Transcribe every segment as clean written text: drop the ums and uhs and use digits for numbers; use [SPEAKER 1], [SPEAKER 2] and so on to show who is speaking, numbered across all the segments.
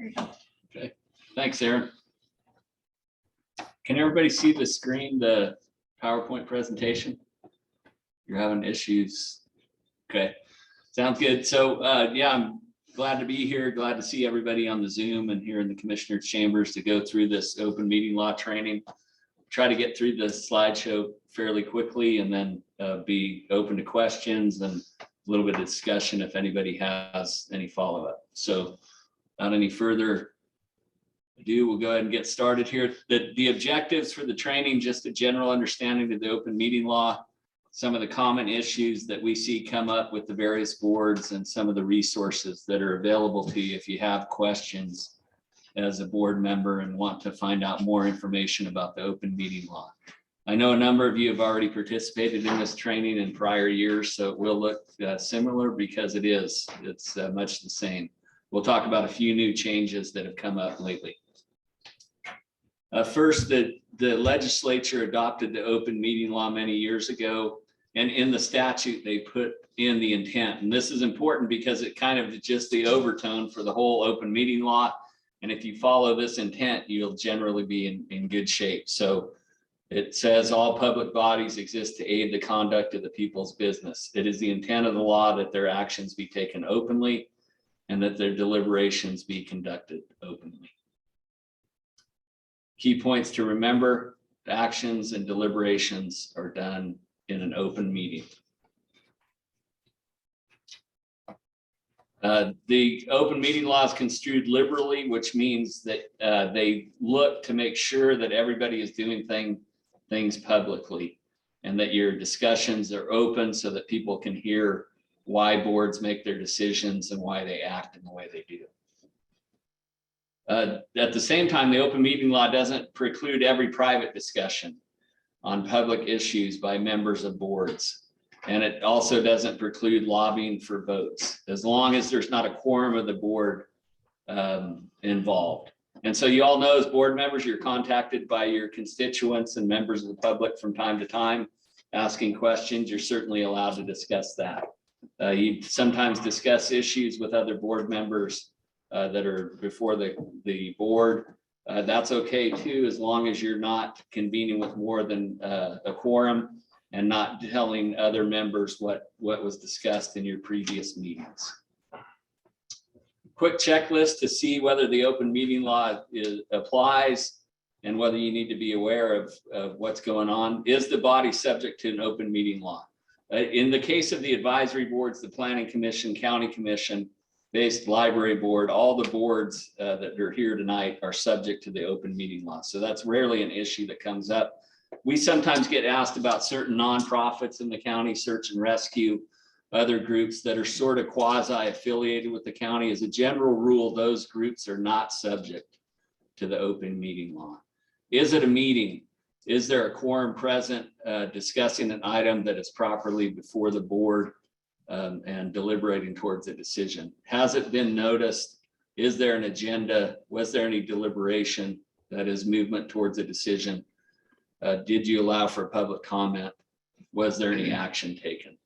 [SPEAKER 1] Okay, thanks, Aaron. Can everybody see the screen, the PowerPoint presentation? You're having issues. Okay, sounds good. So yeah, I'm glad to be here. Glad to see everybody on the Zoom and here in the Commissioner's Chambers to go through this open meeting law training. Try to get through the slideshow fairly quickly and then be open to questions and a little bit of discussion if anybody has any follow-up. So without any further ado, we'll go ahead and get started here. The objectives for the training, just a general understanding of the open meeting law, some of the common issues that we see come up with the various boards, and some of the resources that are available to you if you have questions as a board member and want to find out more information about the open meeting law. I know a number of you have already participated in this training in prior years, so it will look similar because it's much the same. We'll talk about a few new changes that have come up lately. First, the legislature adopted the open meeting law many years ago, and in the statute they put in the intent. And this is important because it kind of just the overtone for the whole open meeting law. And if you follow this intent, you'll generally be in good shape. So it says all public bodies exist to aid the conduct of the people's business. It is the intent of the law that their actions be taken openly and that their deliberations be conducted openly. Key points to remember: actions and deliberations are done in an open meeting. The open meeting law is construed liberally, which means that they look to make sure that everybody is doing things publicly and that your discussions are open so that people can hear why boards make their decisions and why they act in the way they do. At the same time, the open meeting law doesn't preclude every private discussion on public issues by members of boards. And it also doesn't preclude lobbying for votes, as long as there's not a quorum of the board involved. And so you all know, as board members, you're contacted by your constituents and members of the public from time to time, asking questions. You're certainly allowed to discuss that. You sometimes discuss issues with other board members that are before the board. That's okay too, as long as you're not convening with more than a quorum and not telling other members what was discussed in your previous meetings. Quick checklist to see whether the open meeting law applies and whether you need to be aware of what's going on. Is the body subject to an open meeting law? In the case of the advisory boards, the Planning Commission, County Commission, based library board, all the boards that are here tonight are subject to the open meeting law. So that's rarely an issue that comes up. We sometimes get asked about certain nonprofits in the county, search and rescue, other groups that are sort of quasi-affiliated with the county. As a general rule, those groups are not subject to the open meeting law. Is it a meeting? Is there a quorum present discussing an item that is properly before the board and deliberating towards a decision? Has it been noticed? Is there an agenda? Was there any deliberation, that is movement towards a decision? Did you allow for public comment? Was there any action taken?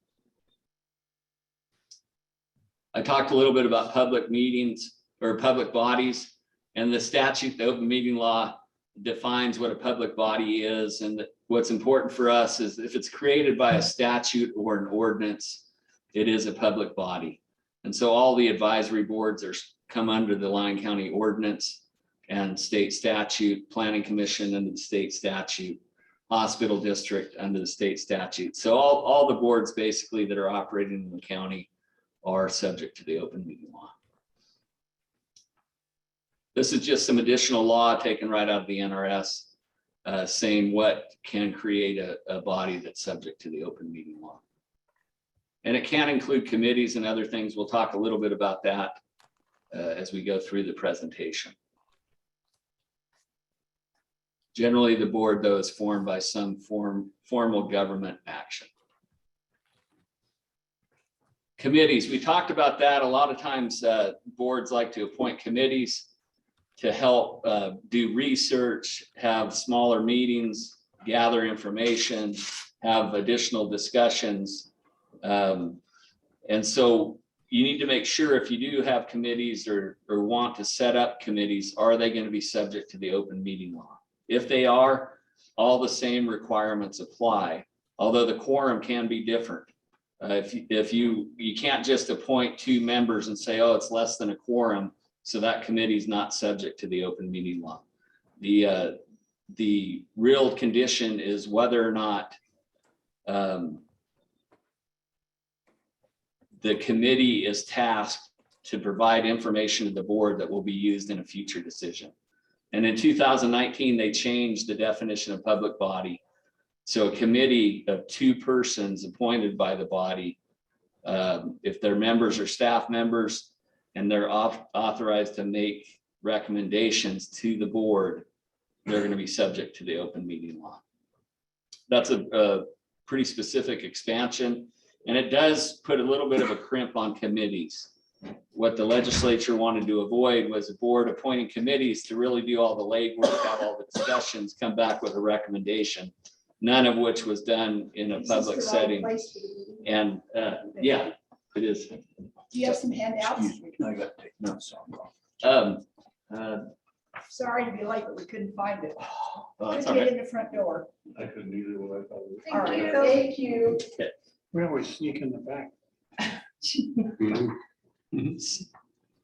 [SPEAKER 1] I talked a little bit about public meetings or public bodies, and the statute, the open meeting law, defines what a public body is. And what's important for us is if it's created by a statute or an ordinance, it is a public body. And so all the advisory boards come under the Lyon County ordinance and state statute, Planning Commission under the state statute, hospital district under the state statute. So all the boards basically that are operating in the county are subject to the open meeting law. This is just some additional law taken right out of the NRS saying what can create a body that's subject to the open meeting law. And it can include committees and other things. We'll talk a little bit about that as we go through the presentation. Generally, the board, though, is formed by some formal government action. Committees, we talked about that. A lot of times boards like to appoint committees to help do research, have smaller meetings, gather information, have additional discussions. And so you need to make sure if you do have committees or want to set up committees, are they going to be subject to the open meeting law? If they are, all the same requirements apply, although the quorum can be different. If you can't just appoint 2 members and say, oh, it's less than a quorum, so that committee is not subject to the open meeting law. The real condition is whether or not the committee is tasked to provide information to the board that will be used in a future decision. And in 2019, they changed the definition of public body. So a committee of 2 persons appointed by the body, if they're members or staff members, and they're authorized to make recommendations to the board, they're going to be subject to the open meeting law. That's a pretty specific expansion, and it does put a little bit of a crimp on committees. What the legislature wanted to avoid was a board appointing committees to really do all the legwork, have all the discussions, come back with a recommendation, none of which was done in a public setting. And yeah, it is.
[SPEAKER 2] Do you have some handouts?
[SPEAKER 3] Excuse me, I got to take notes
[SPEAKER 2] Sorry to be late, but we couldn't find it.
[SPEAKER 1] That's
[SPEAKER 2] Couldn't
[SPEAKER 1] all
[SPEAKER 2] get
[SPEAKER 1] right.
[SPEAKER 2] in the front door.
[SPEAKER 4] I couldn't either when I thought it
[SPEAKER 2] All right, thank you.
[SPEAKER 3] We always sneak in the back.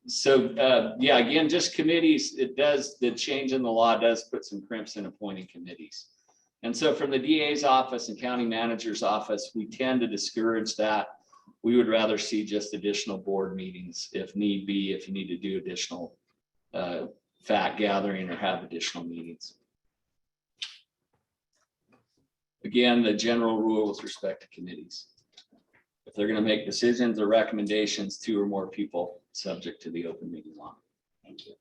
[SPEAKER 1] So yeah, again, just committees, the change in the law does put some crimps in appointing committees. And so from the DA's office and county manager's office, we tend to discourage that. We would rather see just additional board meetings if need be, if you need to do additional fact gathering or have additional meetings. Again, the general rule with respect to committees. If they're going to make decisions or recommendations, 2 or more people subject to the open meeting law.
[SPEAKER 2] Thank you.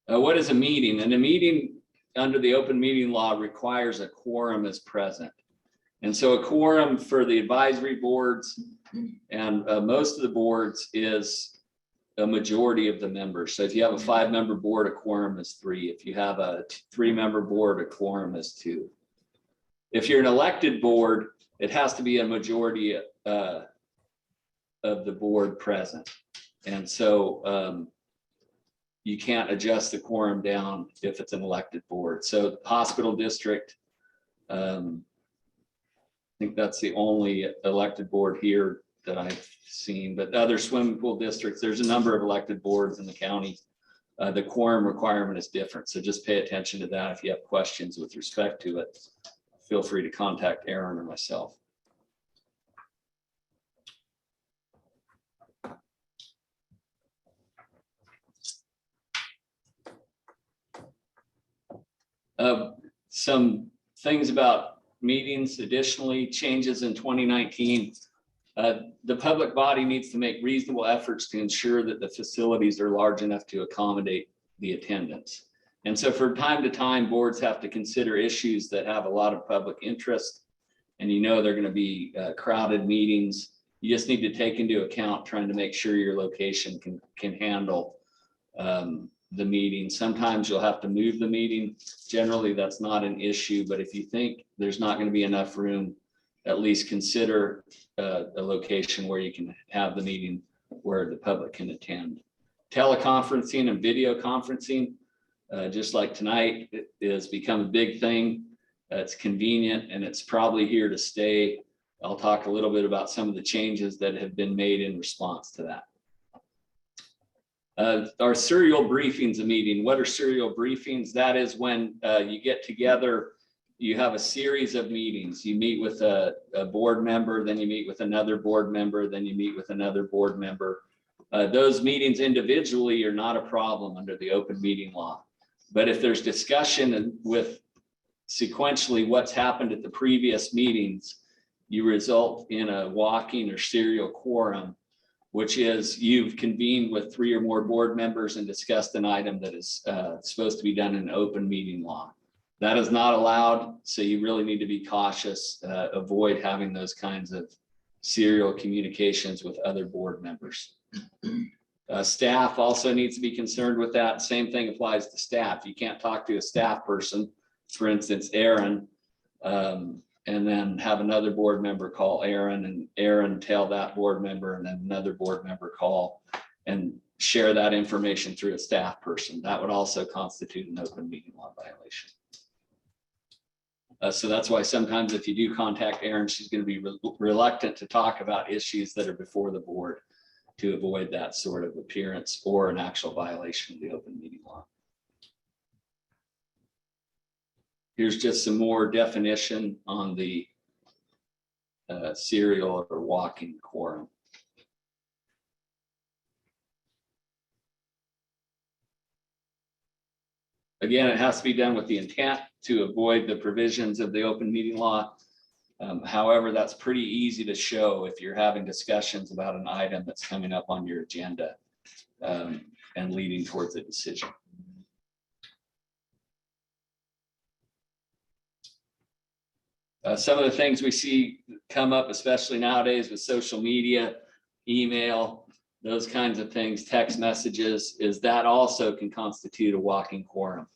[SPEAKER 1] What is a meeting? And a meeting under the open meeting law requires a quorum is present. And so a quorum for the advisory boards and most of the boards is a majority of the members. So if you have a 5-member board, a quorum is 3. If you have a 3-member board, a quorum is 2. If you're an elected board, it has to be a majority of the board present. And so you can't adjust the quorum down if it's an elected board. So hospital district, I think that's the only elected board here that I've seen, but other swimming pool districts, there's a number of elected boards in the county. The quorum requirement is different. So just pay attention to that. If you have questions with respect to it, feel free to contact Aaron or myself. Some things about meetings, additionally, changes in 2019. The public body needs to make reasonable efforts to ensure that the facilities are large enough to accommodate the attendance. And so from time to time, boards have to consider issues that have a lot of public interest. And you know they're going to be crowded meetings. You just need to take into account trying to make sure your location can handle the meeting. Sometimes you'll have to move the meeting. Generally, that's not an issue, but if you think there's not going to be enough room, at least consider a location where you can have the meeting where the public can attend. Teleconferencing and video conferencing, just like tonight, it has become a big thing. It's convenient and it's probably here to stay. I'll talk a little bit about some of the changes that have been made in response to that. Our serial briefings, a meeting. What are serial briefings? That is when you get together, you have a series of meetings. You meet with a board member, then you meet with another board member, then you meet with another board member. Those meetings individually are not a problem under the open meeting law. But if there's discussion with sequentially what's happened at the previous meetings, you result in a walking or serial quorum, which is you've convened with 3 or more board members and discussed an item that is supposed to be done in an open meeting law. That is not allowed, so you really need to be cautious, avoid having those kinds of serial communications with other board members. Staff also needs to be concerned with that. Same thing applies to staff. You can't talk to a staff person, for instance, Aaron, and then have another board member call Aaron, and Aaron tell that board member, and then another board member call and share that information through a staff person. That would also constitute an open meeting law violation. So that's why sometimes if you do contact Aaron, she's going to be reluctant to talk about issues that are before the board to avoid that sort of appearance or an actual violation of the open meeting law. Here's just some more definition on the serial or walking quorum. Again, it has to be done with the intent to avoid the provisions of the open meeting law. However, that's pretty easy to show if you're having discussions about an item that's coming up on your agenda and leading towards a decision. Some of the things we see come up, especially nowadays with social media, email, those kinds of things, text messages, is that also can constitute a walking quorum.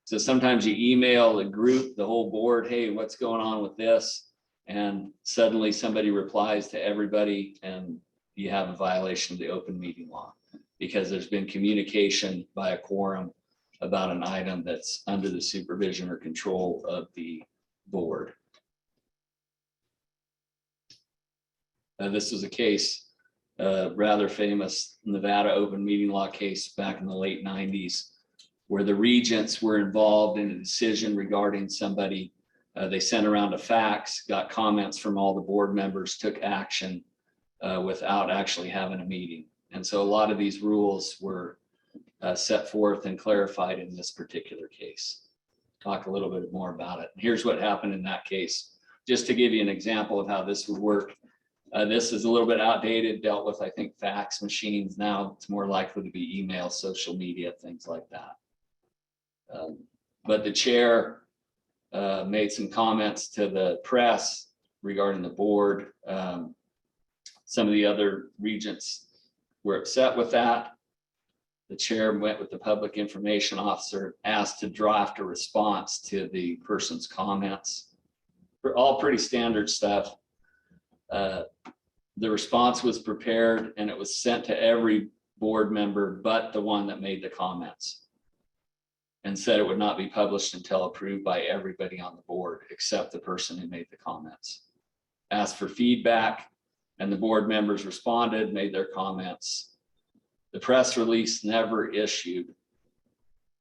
[SPEAKER 1] So sometimes you email a group, the whole board, hey, what's going on with this? And suddenly somebody replies to everybody and you have a violation of the open meeting law because there's been communication by a quorum about an item that's under the supervision or control of the board. This was a case, rather famous Nevada open meeting law case back in the late 90s, where the regents were involved in a decision regarding somebody. They sent around a fax, got comments from all the board members, took action without actually having a meeting. And so a lot of these rules were set forth and clarified in this particular case. Talk a little bit more about it. Here's what happened in that case, just to give you an example of how this would work. This is a little bit outdated, dealt with, I think, fax machines. Now it's more likely to be email, social media, things like that. But the chair made some comments to the press regarding the board. Some of the other regents were upset with that. The chair went with the public information officer, asked to draft a response to the person's comments. All pretty standard stuff. The response was prepared and it was sent to every board member but the one that made the comments, and said it would not be published until approved by everybody on the board except the person who made the comments. Asked for feedback and the board members responded, made their comments. The press release never issued.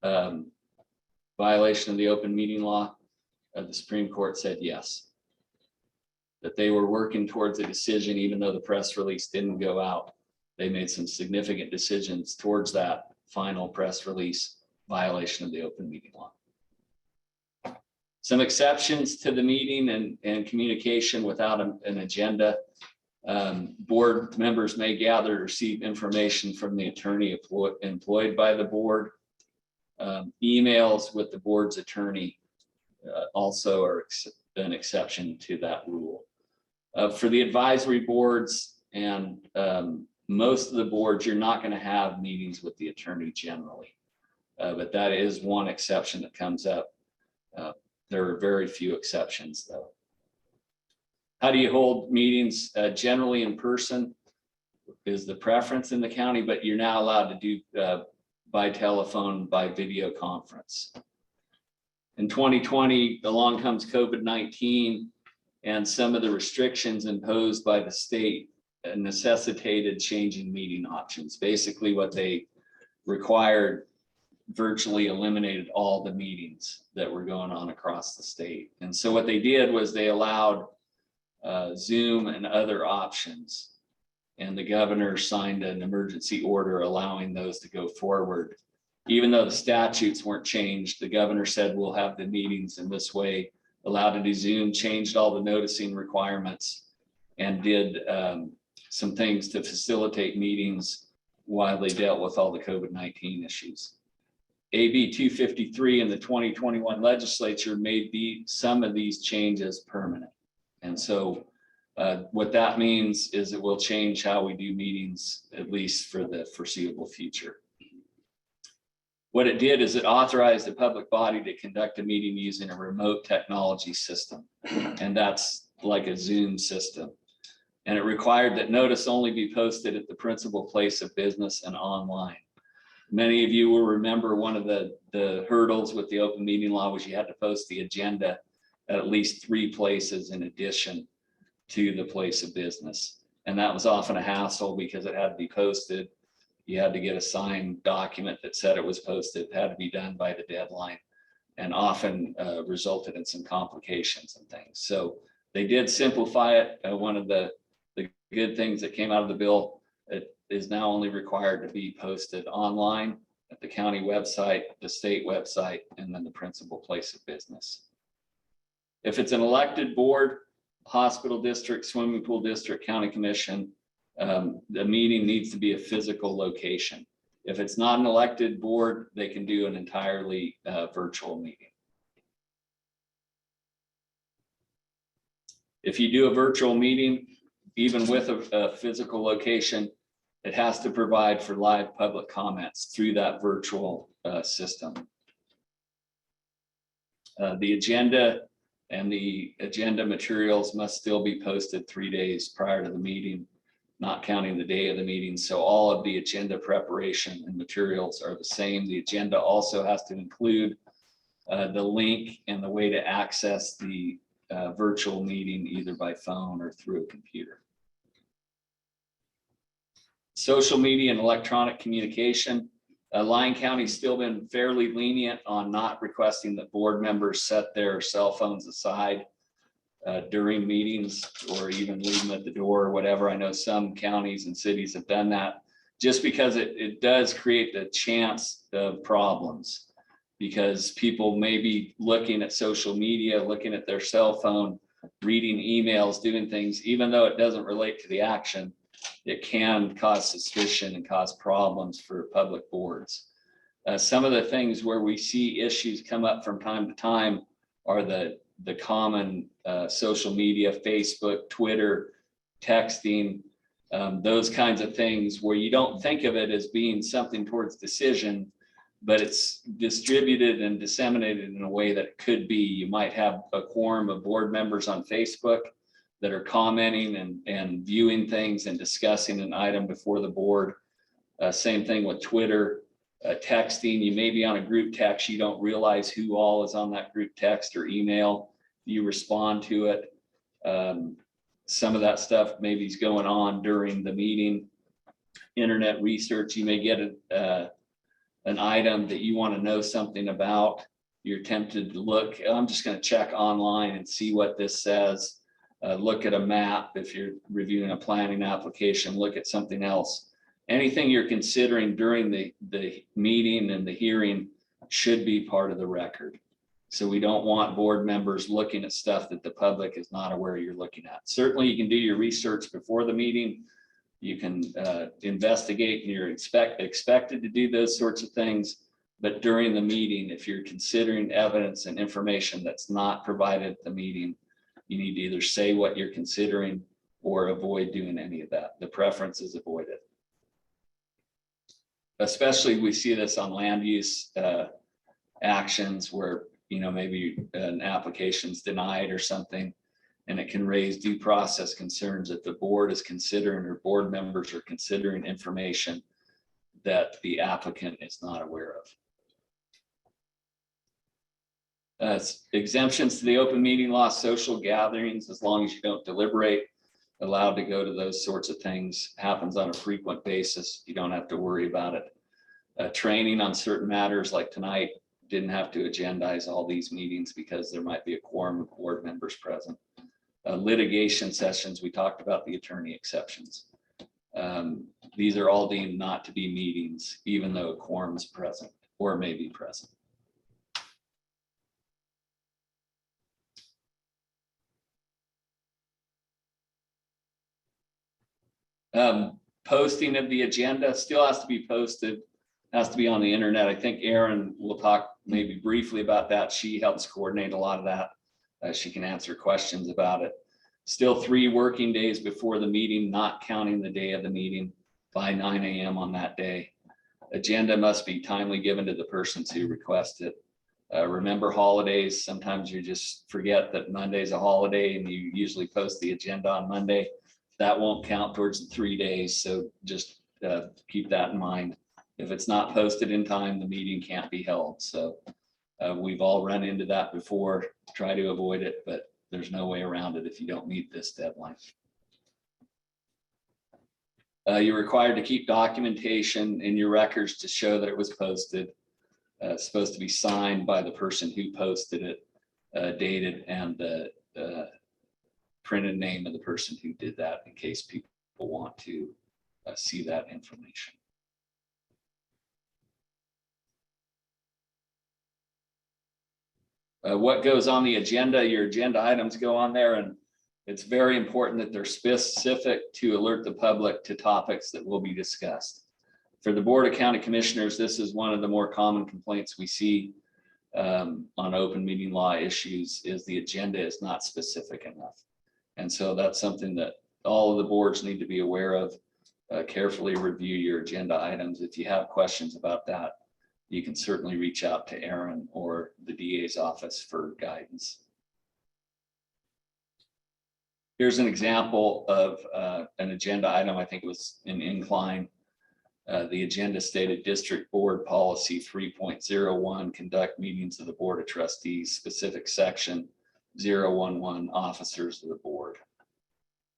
[SPEAKER 1] Violation of the open meeting law. The Supreme Court said yes, that they were working towards a decision even though the press release didn't go out. They made some significant decisions towards that final press release. Violation of the open meeting law. Some exceptions to the meeting and communication without an agenda. Board members may gather or receive information from the attorney employed by the board. Emails with the board's attorney also are an exception to that rule. For the advisory boards and most of the boards, you're not going to have meetings with the attorney generally. But that is one exception that comes up. There are very few exceptions though. How do you hold meetings? Generally in person is the preference in the county, but you're now allowed to do by telephone, by video conference. In 2020, along comes COVID-19 and some of the restrictions imposed by the state necessitated changing meeting options. Basically what they required virtually eliminated all the meetings that were going on across the state. And so what they did was they allowed Zoom and other options. And the governor signed an emergency order allowing those to go forward. Even though the statutes weren't changed, the governor said we'll have the meetings in this way, allowed to do Zoom, changed all the noticing requirements, and did some things to facilitate meetings while they dealt with all the COVID-19 issues. AB 253 in the 2021 legislature made some of these changes permanent. And so what that means is it will change how we do meetings, at least for the foreseeable future. What it did is it authorized the public body to conduct a meeting using a remote technology system. And that's like a Zoom system. And it required that notice only be posted at the principal place of business and online. Many of you will remember one of the hurdles with the open meeting law was you had to post the agenda at least 3 places in addition to the place of business. And that was often a hassle because it had to be posted. You had to get a signed document that said it was posted. It had to be done by the deadline, and often resulted in some complications and things. So they did simplify it. One of the good things that came out of the bill, it is now only required to be posted online at the county website, the state website, and then the principal place of business. If it's an elected board, hospital district, swimming pool district, county commission, the meeting needs to be a physical location. If it's not an elected board, they can do an entirely virtual meeting. If you do a virtual meeting, even with a physical location, it has to provide for live public comments through that virtual system. The agenda and the agenda materials must still be posted 3 days prior to the meeting, not counting the day of the meeting. So all of the agenda preparation and materials are the same. The agenda also has to include the link and the way to access the virtual meeting either by phone or through a computer. Social media and electronic communication. Lyon County's still been fairly lenient on not requesting that board members set their cell phones aside during meetings or even leave them at the door or whatever. I know some counties and cities have done that just because it does create the chance of problems, because people may be looking at social media, looking at their cell phone, reading emails, doing things, even though it doesn't relate to the action. It can cause suspicion and cause problems for public boards. Some of the things where we see issues come up from time to time are the common social media, Facebook, Twitter, texting, those kinds of things where you don't think of it as being something towards decision, but it's distributed and disseminated in a way that it could be. You might have a quorum of board members on Facebook that are commenting and viewing things and discussing an item before the board. Same thing with Twitter, texting. You may be on a group text, you don't realize who all is on that group text or email. You respond to it. Some of that stuff maybe is going on during the meeting. Internet research, you may get an item that you want to know something about. You're tempted to look, I'm just going to check online and see what this says. Look at a map if you're reviewing a planning application, look at something else. Anything you're considering during the meeting and the hearing should be part of the record. So we don't want board members looking at stuff that the public is not aware you're looking at. Certainly you can do your research before the meeting. You can investigate, and you're expected to do those sorts of things. But during the meeting, if you're considering evidence and information that's not provided at the meeting, you need to either say what you're considering or avoid doing any of that. The preference is avoid it. Especially we see this on land use actions where, you know, maybe an application's denied or something, and it can raise due process concerns if the board is considering or board members are considering information that the applicant is not aware of. Exemptions to the open meeting law, social gatherings, as long as you don't deliberate, allowed to go to those sorts of things, happens on a frequent basis. You don't have to worry about it. Training on certain matters like tonight, didn't have to agendize all these meetings because there might be a quorum of board members present. Litigation sessions, we talked about the attorney exceptions. These are all deemed not to be meetings, even though a quorum is present or may be present. Posting of the agenda still has to be posted, has to be on the internet. I think Erin will talk maybe briefly about that. She helps coordinate a lot of that. She can answer questions about it. Still 3 working days before the meeting, not counting the day of the meeting, by 9 a.m. on that day. Agenda must be timely given to the persons who request it. Remember holidays. Sometimes you just forget that Monday's a holiday and you usually post the agenda on Monday. That won't count towards the 3 days. So just keep that in mind. If it's not posted in time, the meeting can't be held. So we've all run into that before. Try to avoid it, but there's no way around it if you don't meet this deadline. You're required to keep documentation in your records to show that it was posted. It's supposed to be signed by the person who posted it, dated, and the printed name of the person who did that in case people want to see that information. What goes on the agenda? Your agenda items go on there, and it's very important that they're specific to alert the public to topics that will be discussed. For the Board of County Commissioners, this is one of the more common complaints we see on open meeting law issues is the agenda is not specific enough. And so that's something that all of the boards need to be aware of. Carefully review your agenda items. If you have questions about that, you can certainly reach out to Aaron or the DA's office for guidance. Here's an example of an agenda item. I think it was in Incline. The agenda stated District Board Policy 3.01, conduct meetings of the Board of Trustees, specific section 011, officers of the board.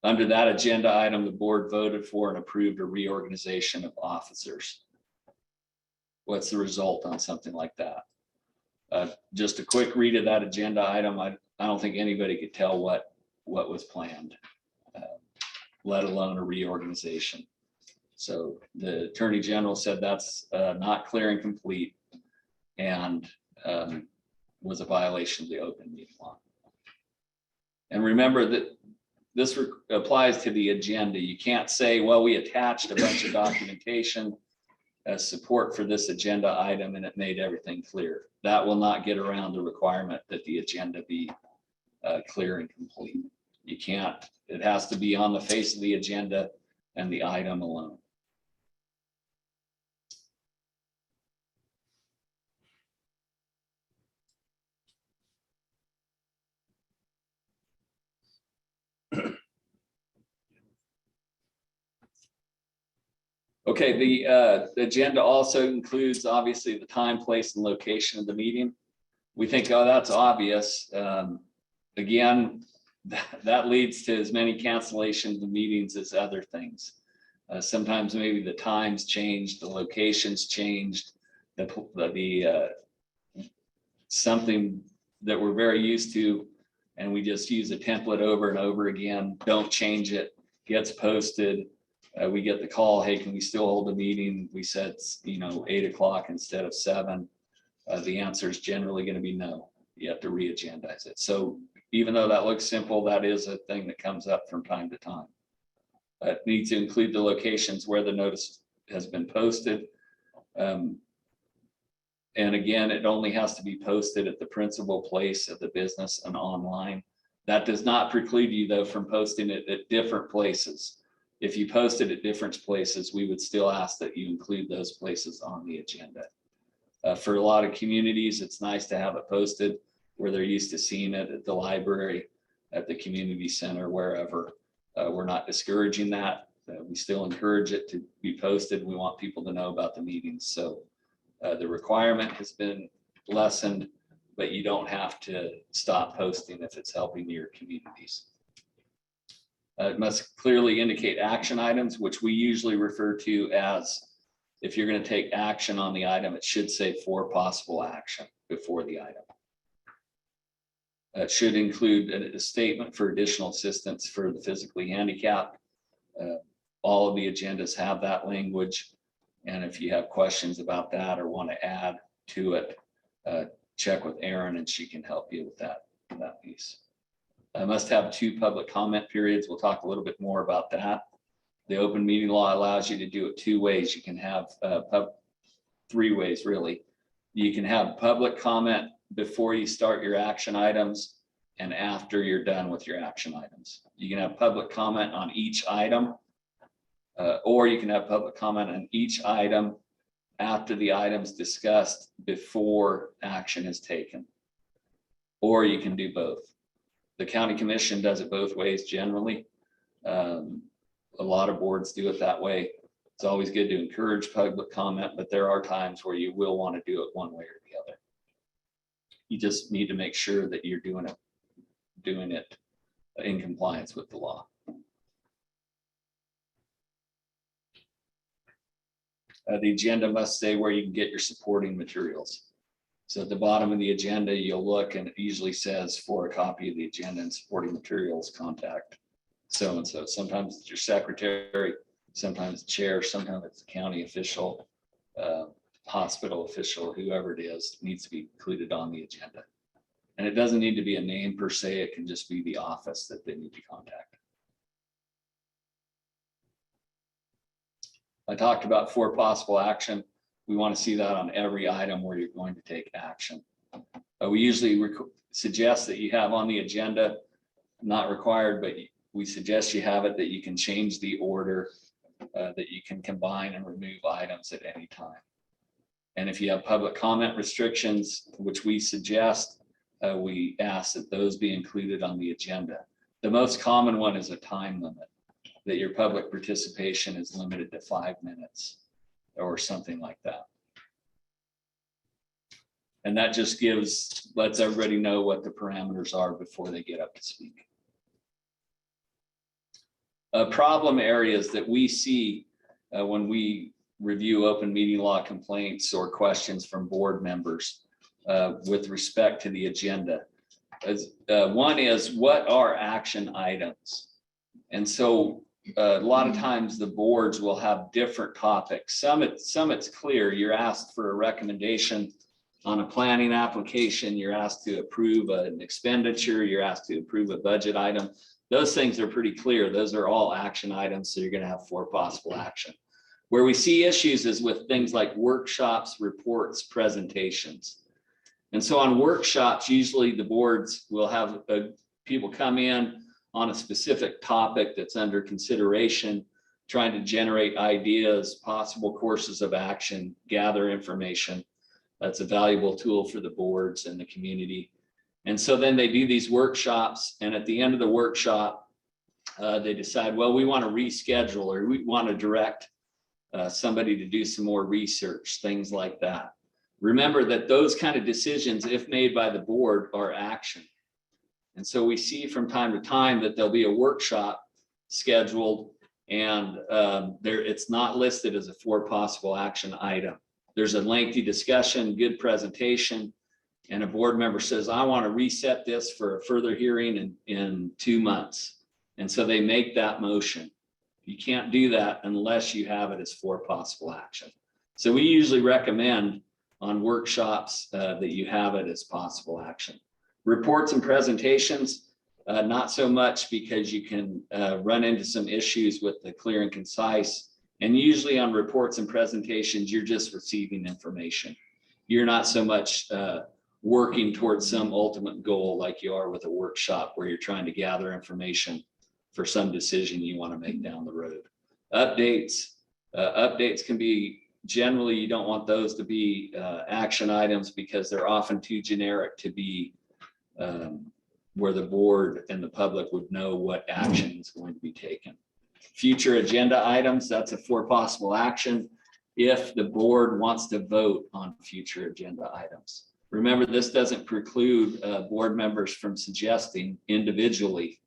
[SPEAKER 1] Under that agenda item, the board voted for and approved a reorganization of officers. What's the result on something like that? Just a quick read of that agenda item. I don't think anybody could tell what was planned, let alone a reorganization. So the Attorney General said that's not clear and complete and was a violation of the open meeting law. And remember that this applies to the agenda. You can't say, well, we attached a bunch of documentation as support for this agenda item and it made everything clear. That will not get around the requirement that the agenda be clear and complete. You can't, it has to be on the face of the agenda and the item alone. Okay, the agenda also includes obviously the time, place, and location of the meeting. We think, oh, that's obvious. Again, that leads to as many cancellations of meetings as other things. Sometimes maybe the times changed, the locations changed, something that we're very used to, and we just use a template over and over again. Don't change it. Gets posted. We get the call, hey, can we still hold a meeting? We said, 8 o'clock instead of 7. The answer is generally going to be no. You have to re-agendize it. So even though that looks simple, that is a thing that comes up from time to time. It needs to include the locations where the notice has been posted. And again, it only has to be posted at the principal place of the business and online. That does not preclude you, though, from posting it at different places. If you post it at different places, we would still ask that you include those places on the agenda. For a lot of communities, it's nice to have it posted where they're used to seeing it at the library, at the community center, wherever. We're not discouraging that. We still encourage it to be posted. We want people to know about the meetings. So the requirement has been lessened, but you don't have to stop posting if it's helping your communities. It must clearly indicate action items, which we usually refer to as, if you're going to take action on the item, it should say for possible action before the item. It should include a statement for additional assistance for the physically handicapped. All of the agendas have that language. And if you have questions about that or want to add to it, check with Erin and she can help you with that piece. I must have 2 public comment periods. We'll talk a little bit more about that. The open meeting law allows you to do it 2 ways. You can have 3 ways, really. You can have public comment before you start your action items and after you're done with your action items. You can have public comment on each item, or you can have public comment on each item after the items discussed before action is taken. Or you can do both. The county commission does it both ways generally. A lot of boards do it that way. It's always good to encourage public comment, but there are times where you will want to do it one way or the other. You just need to make sure that you're doing it in compliance with the law. The agenda must say where you can get your supporting materials. So at the bottom of the agenda, you'll look and it usually says for a copy of the agenda and supporting materials, contact so-and-so. Sometimes it's your secretary, sometimes the chair, sometimes it's the county official, hospital official, whoever it is, needs to be included on the agenda. And it doesn't need to be a name per se, it can just be the office that they need to contact. I talked about for possible action. We want to see that on every item where you're going to take action. We usually suggest that you have on the agenda, not required, but we suggest you have it that you can change the order, that you can combine and remove items at any time. And if you have public comment restrictions, which we suggest, we ask that those be included on the agenda. The most common one is a time limit, that your public participation is limited to 5 minutes or something like that. And that just lets everybody know what the parameters are before they get up to speak. Problem areas that we see when we review open meeting law complaints or questions from board members with respect to the agenda. One is, what are action items? And so a lot of times the boards will have different topics. Some it's clear, you're asked for a recommendation on a planning application, you're asked to approve an expenditure, you're asked to approve a budget item. Those things are pretty clear. Those are all action items, so you're going to have for possible action. Where we see issues is with things like workshops, reports, presentations. And so on workshops, usually the boards will have people come in on a specific topic that's under consideration, trying to generate ideas, possible courses of action, gather information. That's a valuable tool for the boards and the community. And so then they do these workshops, and at the end of the workshop, they decide, well, we want to reschedule, or we want to direct somebody to do some more research, things like that. Remember that those kind of decisions, if made by the board, are action. And so we see from time to time that there'll be a workshop scheduled, and it's not listed as a for possible action item. There's a lengthy discussion, good presentation, and a board member says, I want to reset this for a further hearing in 2 months. And so they make that motion. You can't do that unless you have it as for possible action. So we usually recommend on workshops that you have it as possible action. Reports and presentations, not so much, because you can run into some issues with the clear and concise. And usually on reports and presentations, you're just receiving information. You're not so much working towards some ultimate goal like you are with a workshop where you're trying to gather information for some decision you want to make down the road. Updates can be, generally you don't want those to be action items because they're often too generic to be where the board and the public would know what action is going to be taken. Future agenda items, that's a for possible action if the board wants to vote on future agenda items. Remember, this doesn't preclude board members from suggesting individually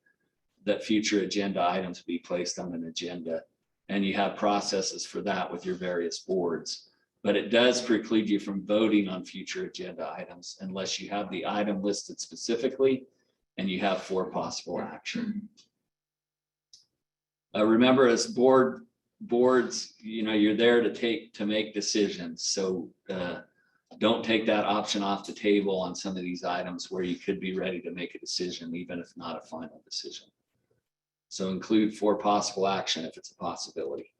[SPEAKER 1] that future agenda items be placed on an agenda. And you have processes for that with your various boards. But it does preclude you from voting on future agenda items unless you have the item listed specifically and you have for possible action. Remember, as boards, you're there to make decisions. So don't take that option off the table on some of these items where you could be ready to make a decision, even if not a final decision. So include for possible action if it's a possibility.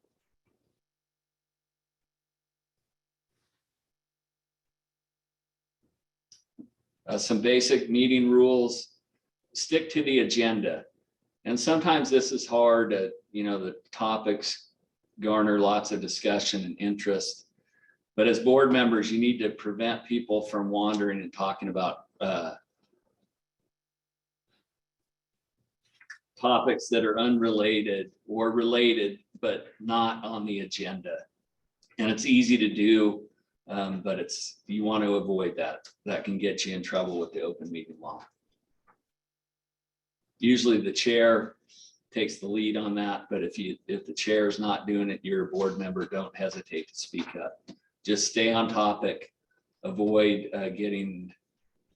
[SPEAKER 1] Some basic meeting rules: stick to the agenda. And sometimes this is hard. The topics garner lots of discussion and interest. But as board members, you need to prevent people from wandering and talking about topics that are unrelated or related, but not on the agenda. And it's easy to do, but you want to avoid that. That can get you in trouble with the open meeting law. Usually the chair takes the lead on that, but if the chair is not doing it, you're a board member, don't hesitate to speak up. Just stay on topic, avoid getting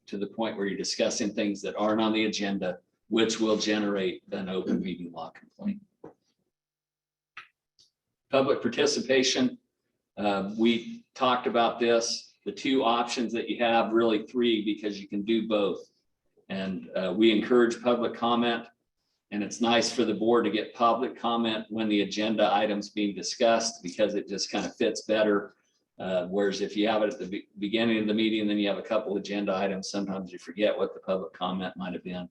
[SPEAKER 1] to the point where you're discussing things that aren't on the agenda, which will generate an open meeting law complaint. Public participation, we talked about this, the two options that you have, really three, because you can do both. And we encourage public comment, and it's nice for the board to get public comment when the agenda item's being discussed, because it just kind of fits better. Whereas if you have it at the beginning of the meeting, then you have a couple agenda items, sometimes you forget what the public comment might have been.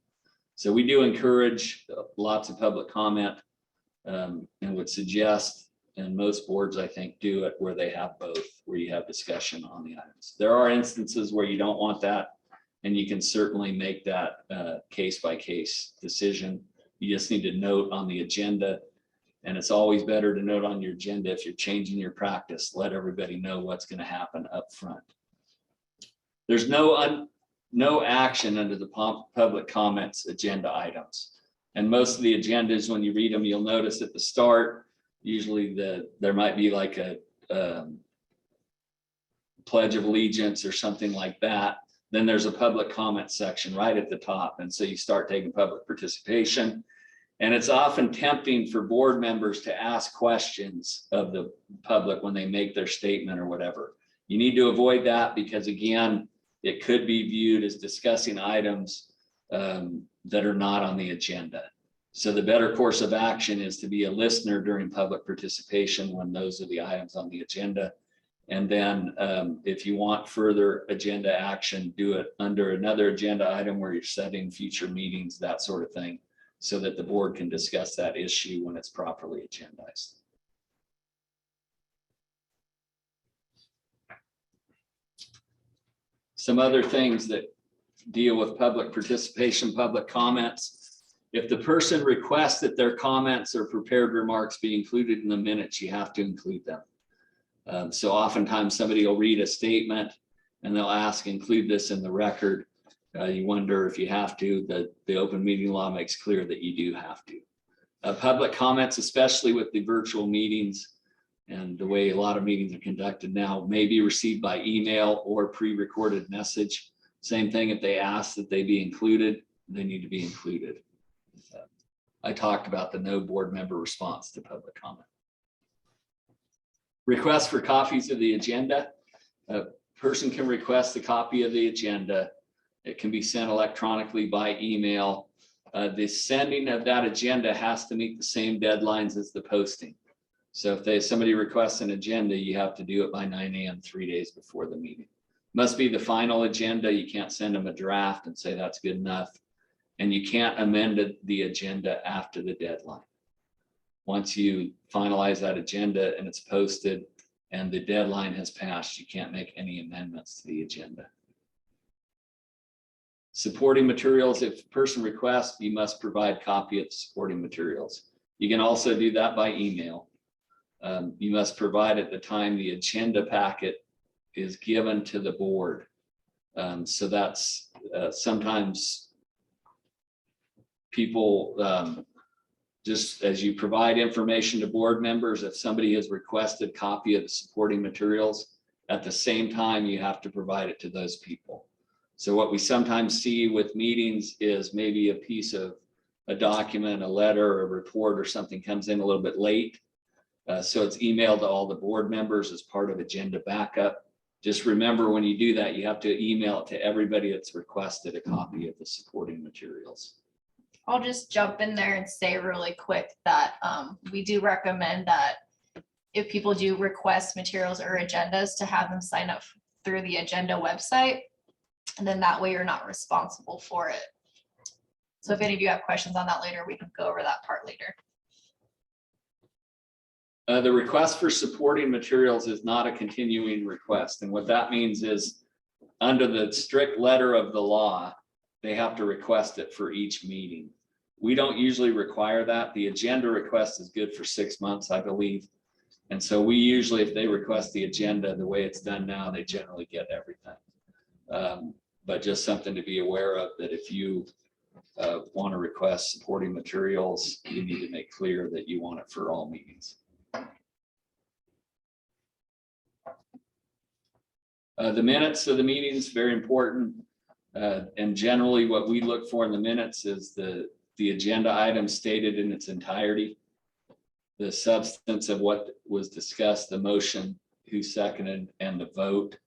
[SPEAKER 1] So we do encourage lots of public comment, and would suggest, and most boards I think do it where they have both, where you have discussion on the items. There are instances where you don't want that, and you can certainly make that case by case decision. You just need to note on the agenda, and it's always better to note on your agenda if you're changing your practice. Let everybody know what's going to happen up front. There's no action under the public comments agenda items. And most of the agendas, when you read them, you'll notice at the start, usually there might be like a pledge of allegiance or something like that. Then there's a public comment section right at the top. And so you start taking public participation. And it's often tempting for board members to ask questions of the public when they make their statement or whatever. You need to avoid that, because again, it could be viewed as discussing items that are not on the agenda. So the better course of action is to be a listener during public participation when those are the items on the agenda. And then if you want further agenda action, do it under another agenda item where you're setting future meetings, that sort of thing, so that the board can discuss that issue when it's properly agendized. Some other things that deal with public participation, public comments. If the person requests that their comments or prepared remarks be included in the minutes, you have to include them. So oftentimes somebody will read a statement and they'll ask, include this in the record. You wonder if you have to. The open meeting law makes clear that you do have to. Public comments, especially with the virtual meetings and the way a lot of meetings are conducted now, may be received by email or pre-recorded message. Same thing, if they ask that they be included, they need to be included. I talked about the no board member response to public comment. Request for copies of the agenda. A person can request a copy of the agenda. It can be sent electronically by email. The sending of that agenda has to meet the same deadlines as the posting. So if somebody requests an agenda, you have to do it by 9 a.m. 3 days before the meeting. Must be the final agenda. You can't send them a draft and say that's good enough. And you can't amend the agenda after the deadline. Once you finalize that agenda and it's posted and the deadline has passed, you can't make any amendments to the agenda. Supporting materials, if a person requests, you must provide copy of the supporting materials. You can also do that by email. You must provide at the time the agenda packet is given to the board. So that's sometimes people, just as you provide information to board members, if somebody has requested a copy of the supporting materials, at the same time, you have to provide it to those people. So what we sometimes see with meetings is maybe a piece of a document, a letter, a report or something comes in a little bit late. So it's emailed to all the board members as part of agenda backup. Just remember, when you do that, you have to email it to everybody that's requested a copy of the supporting materials.
[SPEAKER 5] I'll just jump in there and say really quick that we do recommend that if people do request materials or agendas, to have them sign up through the agenda website. And then that way you're not responsible for it. So if any of you have questions on that later, we can go over that part later.
[SPEAKER 1] The request for supporting materials is not a continuing request. And what that means is under the strict letter of the law, they have to request it for each meeting. We don't usually require that. The agenda request is good for 6 months, I believe. And so we usually, if they request the agenda, the way it's done now, they generally get everything. But just something to be aware of, that if you want to request supporting materials, you need to make clear that you want it for all meetings. The minutes of the meetings, very important. And generally what we look for in the minutes is the agenda item stated in its entirety, the substance of what was discussed, the motion, who seconded, and the vote.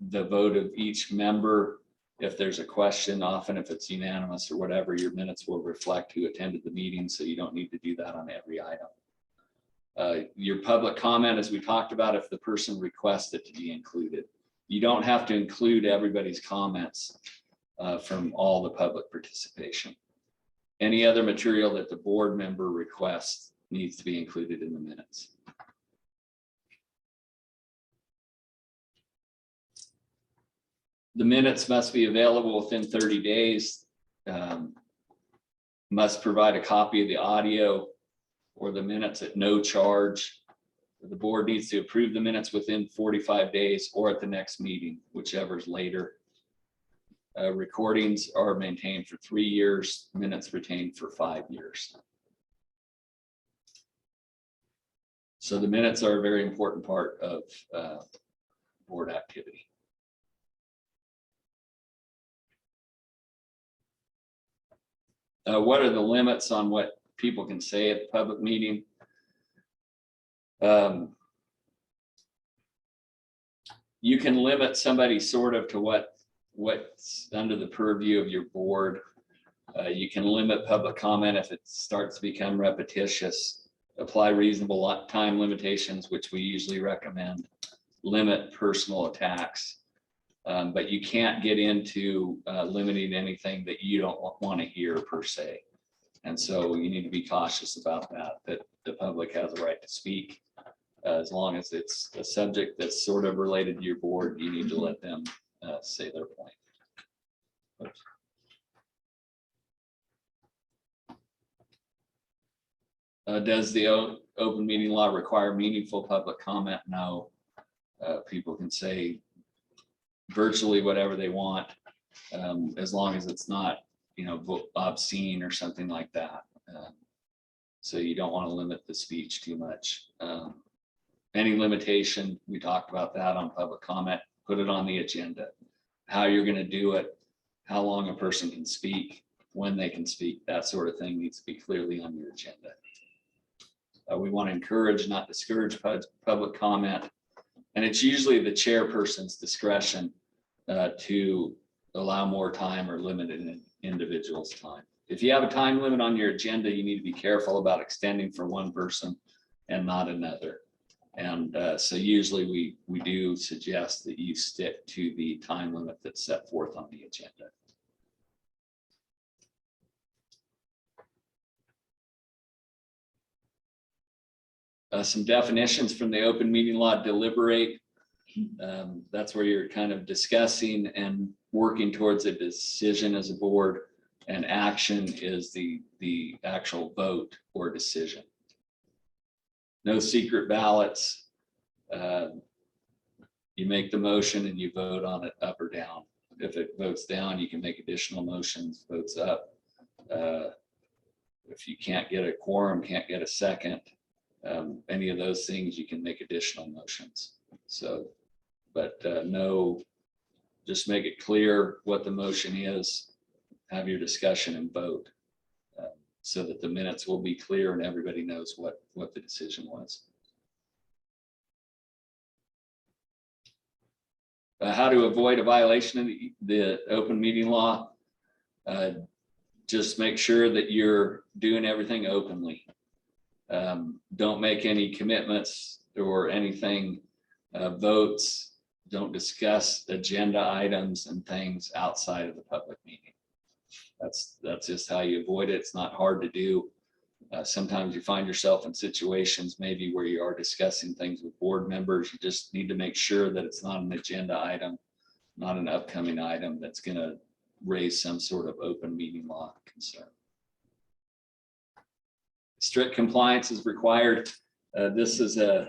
[SPEAKER 1] The vote of each member. If there's a question, often if it's unanimous or whatever, your minutes will reflect who attended the meeting, so you don't need to do that on every item. Your public comment, as we talked about, if the person requests it to be included. You don't have to include everybody's comments from all the public participation. Any other material that the board member requests needs to be included in the minutes. The minutes must be available within 30 days. Must provide a copy of the audio or the minutes at no charge. The board needs to approve the minutes within 45 days or at the next meeting, whichever is later. Recordings are maintained for 3 years, minutes retained for 5 years. So the minutes are a very important part of board activity. What are the limits on what people can say at the public meeting? You can limit somebody sort of to what's under the purview of your board. You can limit public comment if it starts to become repetitious. Apply reasonable time limitations, which we usually recommend. Limit personal attacks. But you can't get into limiting anything that you don't want to hear per se. And so you need to be cautious about that the public has a right to speak. As long as it's a subject that's sort of related to your board, you need to let them say their point. Oops. Does the open meeting law require meaningful public comment? No. People can say virtually whatever they want, as long as it's not, obscene or something like that. So you don't want to limit the speech too much. Any limitation, we talked about that on public comment, put it on the agenda. How you're going to do it, how long a person can speak, when they can speak, that sort of thing needs to be clearly on your agenda. We want to encourage, not discourage public comment. And it's usually the chairperson's discretion to allow more time or limit an individual's time. If you have a time limit on your agenda, you need to be careful about extending for one person and not another. And so usually we do suggest that you stick to the time limit that's set forth on the agenda. Some definitions from the open meeting law: deliberate. That's where you're kind of discussing and working towards a decision as a board, and action is the actual vote or decision. No secret ballots. You make the motion and you vote on it up or down. If it votes down, you can make additional motions. Votes up. If you can't get a quorum, can't get a second, any of those things, you can make additional motions. So, but no, just make it clear what the motion is, have your discussion and vote, so that the minutes will be clear and everybody knows what the decision was. How to avoid a violation of the open meeting law. Just make sure that you're doing everything openly. Don't make any commitments or anything, votes. Don't discuss agenda items and things outside of the public meeting. That's just how you avoid it. It's not hard to do. Sometimes you find yourself in situations maybe where you are discussing things with board members. You just need to make sure that it's not an agenda item, not an upcoming item that's going to raise some sort of open meeting law concern. Strict compliance is required. This is an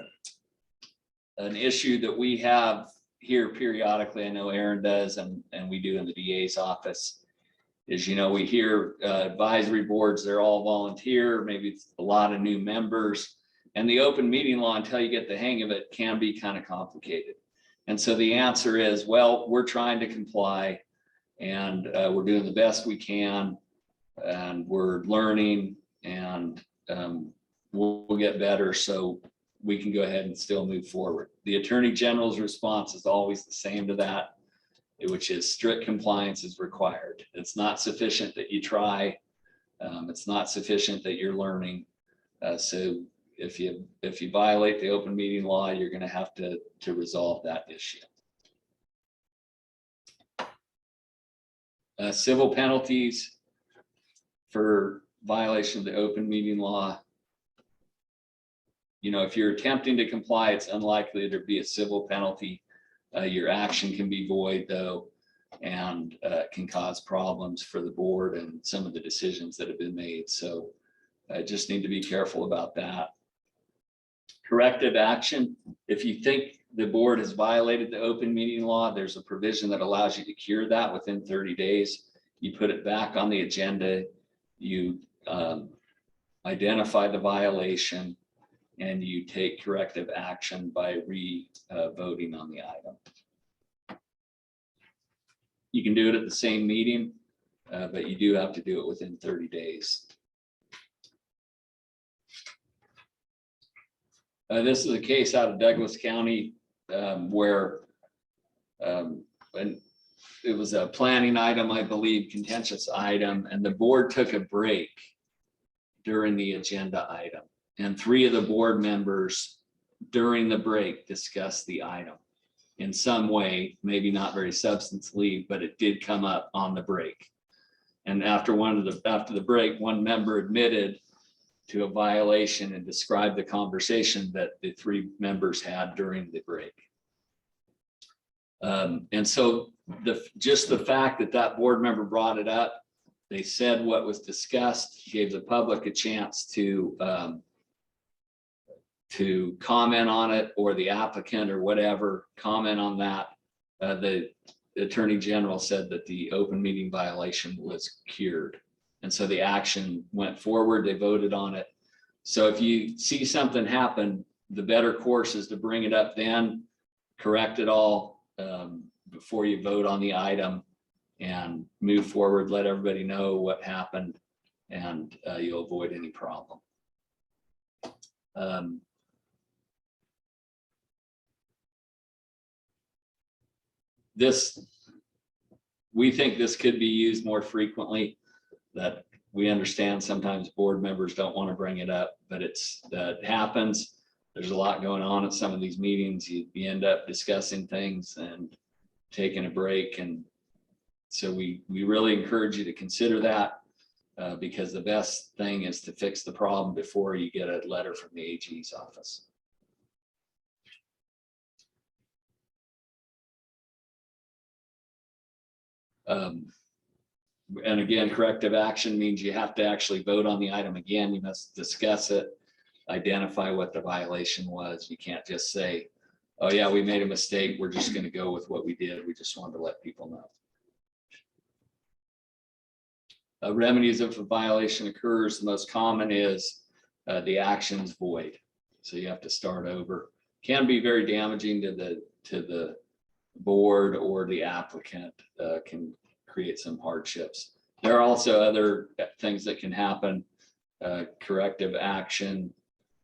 [SPEAKER 1] issue that we have here periodically. I know Aaron does, and we do in the DA's office. Is, you know, we hear advisory boards, they're all volunteer, maybe it's a lot of new members, and the open meeting law, until you get the hang of it, can be kind of complicated. And so the answer is, well, we're trying to comply, and we're doing the best we can, and we're learning, and we'll get better so we can go ahead and still move forward. The Attorney General's response is always the same to that, which is strict compliance is required. It's not sufficient that you try. It's not sufficient that you're learning. So if you violate the open meeting law, you're going to have to resolve that issue. Civil penalties for violation of the open meeting law. You know, if you're attempting to comply, it's unlikely there'd be a civil penalty. Your action can be void though, and can cause problems for the board and some of the decisions that have been made. So I just need to be careful about that. Corrective action. If you think the board has violated the open meeting law, there's a provision that allows you to cure that within 30 days. You put it back on the agenda, you identify the violation, and you take corrective action by voting on the item. You can do it at the same meeting, but you do have to do it within 30 days. This is a case out of Douglas County where and it was a planning item, I believe, contentious item, and the board took a break during the agenda item. And 3 of the board members during the break discussed the item in some way, maybe not very substantially, but it did come up on the break. And after the break, one member admitted to a violation and described the conversation that the 3 members had during the break. And so just the fact that that board member brought it up, they said what was discussed, gave the public a chance to comment on it, or the applicant or whatever comment on that. The Attorney General said that the open meeting violation was cured. And so the action went forward, they voted on it. So if you see something happen, the better course is to bring it up then, correct it all before you vote on the item, and move forward, let everybody know what happened, and you'll avoid any problem. We think this could be used more frequently. That we understand sometimes board members don't want to bring it up, but that happens. There's a lot going on at some of these meetings. You end up discussing things and taking a break. And so we really encourage you to consider that because the best thing is to fix the problem before you get a letter from the AG's office. And again, corrective action means you have to actually vote on the item again. You must discuss it, identify what the violation was. You can't just say, oh yeah, we made a mistake, we're just going to go with what we did. We just wanted to let people know. Remedies if a violation occurs, the most common is the action's void. So you have to start over. Can be very damaging to the board or the applicant, can create some hardships. There are also other things that can happen. Corrective action,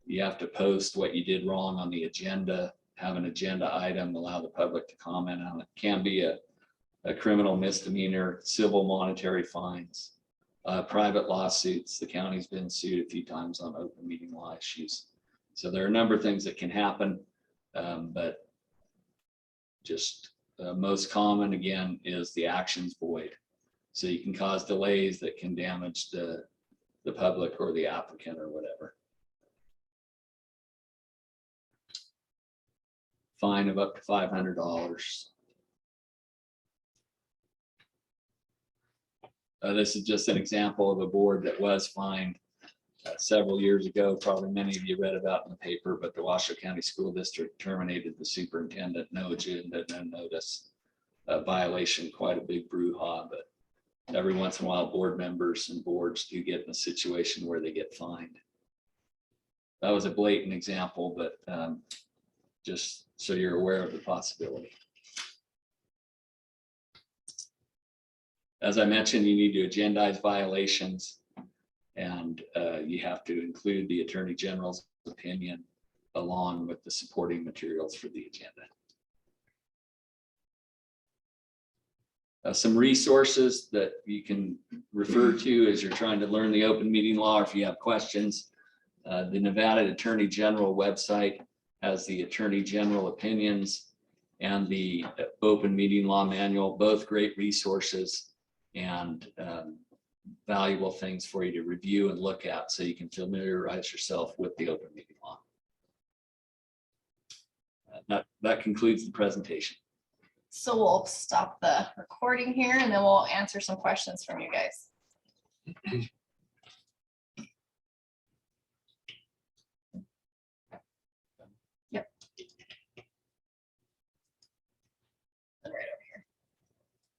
[SPEAKER 1] you have to post what you did wrong on the agenda, have an agenda item, allow the public to comment on it. Can be a criminal misdemeanor, civil monetary fines, private lawsuits. The county's been sued a few times on open meeting law issues. So there are a number of things that can happen, but just most common again is the action's void. So you can cause delays that can damage the the public or the applicant or whatever. Fine of up to $500. This is just an example of a board that was fined several years ago. Probably many of you read about in the paper, but the Washoe County School District terminated the superintendent, no agenda, no notice. Violation, quite a big brouhaha, but every once in a while, board members and boards do get in a situation where they get fined. That was a blatant example, but just so you're aware of the possibility. As I mentioned, you need to agendize violations, and you have to include the Attorney General's opinion along with the supporting materials for the agenda. Some resources that you can refer to as you're trying to learn the open meeting law, or if you have questions. The Nevada Attorney General website has the Attorney General opinions and the open meeting law manual, both great resources and valuable things for you to review and look at so you can familiarize yourself with the open meeting law. That concludes the presentation.
[SPEAKER 5] So we'll stop the recording here and then we'll answer some questions from you guys.